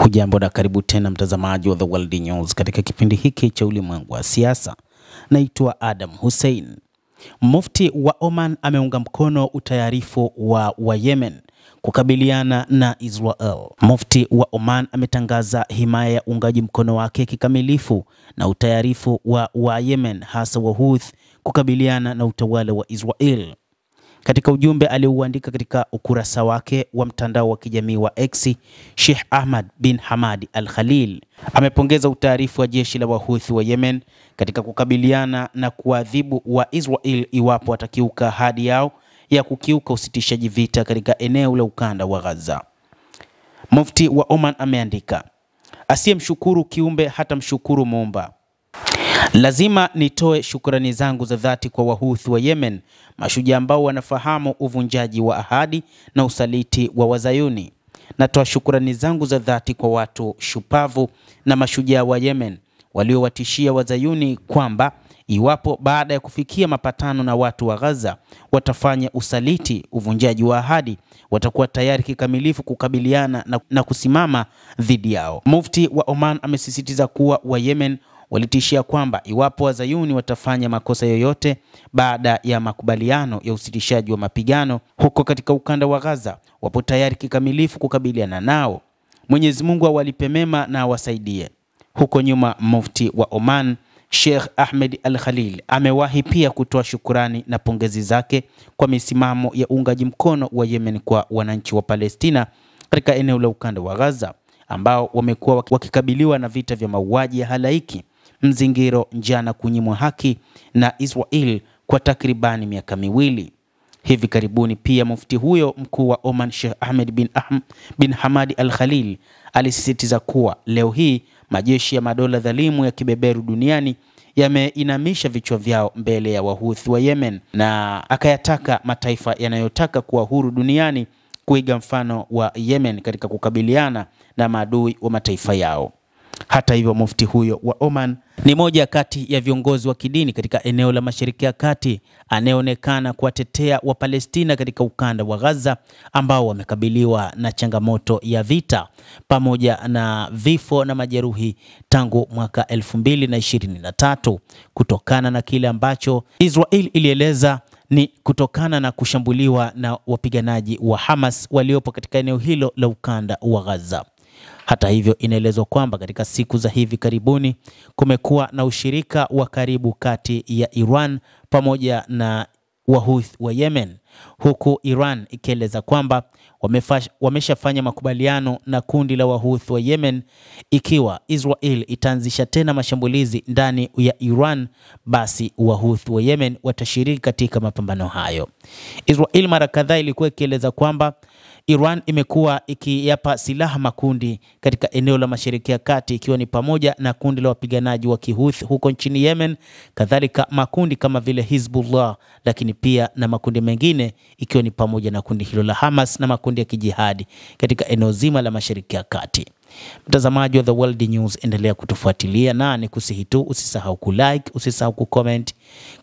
Hujambo na karibu tena mtazamaji wa The World News katika kipindi hiki cha ulimwengu wa siasa. Naitwa Adam Hussein. Mufti wa Oman ameunga mkono utayarifu wa Yemen kukabiliana na Israel. Mufti wa Oman ametangaza himaya ya uungaji mkono wake kikamilifu na utayarifu wa Yemen, hasa wa Houthi, kukabiliana na utawala wa Israel. Katika ujumbe aliouandika katika ukurasa wake wa mtandao wa kijamii wa X, Sheikh Ahmad bin Hamad Al-Khalil amepongeza utaarifu wa jeshi la Wahouthi wa Yemen katika kukabiliana na kuadhibu wa Israel iwapo watakiuka ahadi yao ya kukiuka usitishaji vita katika eneo la ukanda wa Gaza. Mufti wa Oman ameandika, asiyemshukuru kiumbe hata mshukuru Muumba. Lazima nitoe shukrani zangu za dhati kwa Wahouthi wa Yemen, mashujaa ambao wanafahamu uvunjaji wa ahadi na usaliti wa Wazayuni. Natoa shukrani zangu za dhati kwa watu shupavu na mashujaa wa Yemen waliowatishia Wazayuni kwamba iwapo baada ya kufikia mapatano na watu wa Gaza watafanya usaliti, uvunjaji wa ahadi, watakuwa tayari kikamilifu kukabiliana na kusimama dhidi yao. Mufti wa Oman amesisitiza kuwa wa Yemen walitishia kwamba iwapo Wazayuni watafanya makosa yoyote baada ya makubaliano ya usitishaji wa mapigano huko katika ukanda wa Gaza, wapo tayari kikamilifu kukabiliana nao. Mwenyezi Mungu awalipe mema na awasaidie. Huko nyuma, Mufti wa Oman Sheikh Ahmed Al-Khalil amewahi pia kutoa shukurani na pongezi zake kwa misimamo ya uungaji mkono wa Yemen kwa wananchi wa Palestina katika eneo la ukanda wa Gaza ambao wamekuwa wakikabiliwa na vita vya mauaji ya halaiki, mzingiro, njaa na kunyimwa haki na Israel kwa takribani miaka miwili. Hivi karibuni pia mufti huyo mkuu wa Oman Sheikh Ahmed bin Hamad Al-Khalil alisisitiza kuwa leo hii majeshi ya madola dhalimu ya kibeberu duniani yameinamisha vichwa vyao mbele ya Wahouthi wa Yemen, na akayataka mataifa yanayotaka kuwa huru duniani kuiga mfano wa Yemen katika kukabiliana na maadui wa mataifa yao. Hata hivyo, mufti huyo wa Oman ni moja kati ya viongozi wa kidini katika eneo la Mashariki ya Kati anayeonekana kuwatetea wa Palestina katika ukanda wa Gaza ambao wamekabiliwa na changamoto ya vita pamoja na vifo na majeruhi tangu mwaka 2023 kutokana na kile ambacho Israel ilieleza ni kutokana na kushambuliwa na wapiganaji wa Hamas waliopo katika eneo hilo la ukanda wa Gaza. Hata hivyo, inaelezwa kwamba katika siku za hivi karibuni kumekuwa na ushirika wa karibu kati ya Iran pamoja na Wahouthi wa Yemen, huku Iran ikieleza kwamba wameshafanya makubaliano na kundi la Wahouthi wa Yemen ikiwa Israel itaanzisha tena mashambulizi ndani ya Iran, basi Wahouthi wa Yemen watashiriki katika mapambano hayo. Israel mara kadhaa ilikuwa ikieleza kwamba Iran imekuwa ikiyapa silaha makundi katika eneo la Mashariki ya Kati, ikiwa ni pamoja na kundi la wapiganaji wa Kihouthi huko nchini Yemen, kadhalika makundi kama vile Hizbullah, lakini pia na makundi mengine ikiwa ni pamoja na kundi hilo la Hamas na makundi ya kijihadi katika eneo zima la Mashariki ya Kati. Mtazamaji wa The World News, endelea kutufuatilia na nikusihi tu usisahau kulike, usisahau kucomment,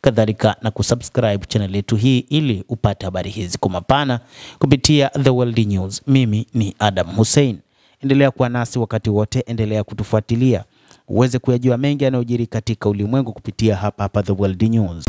kadhalika na kusubscribe channel yetu hii ili upate habari hizi kwa mapana kupitia The World News. Mimi ni Adam Hussein. Endelea kuwa nasi wakati wote, endelea kutufuatilia uweze kuyajua mengi yanayojiri katika ulimwengu kupitia hapa The World News.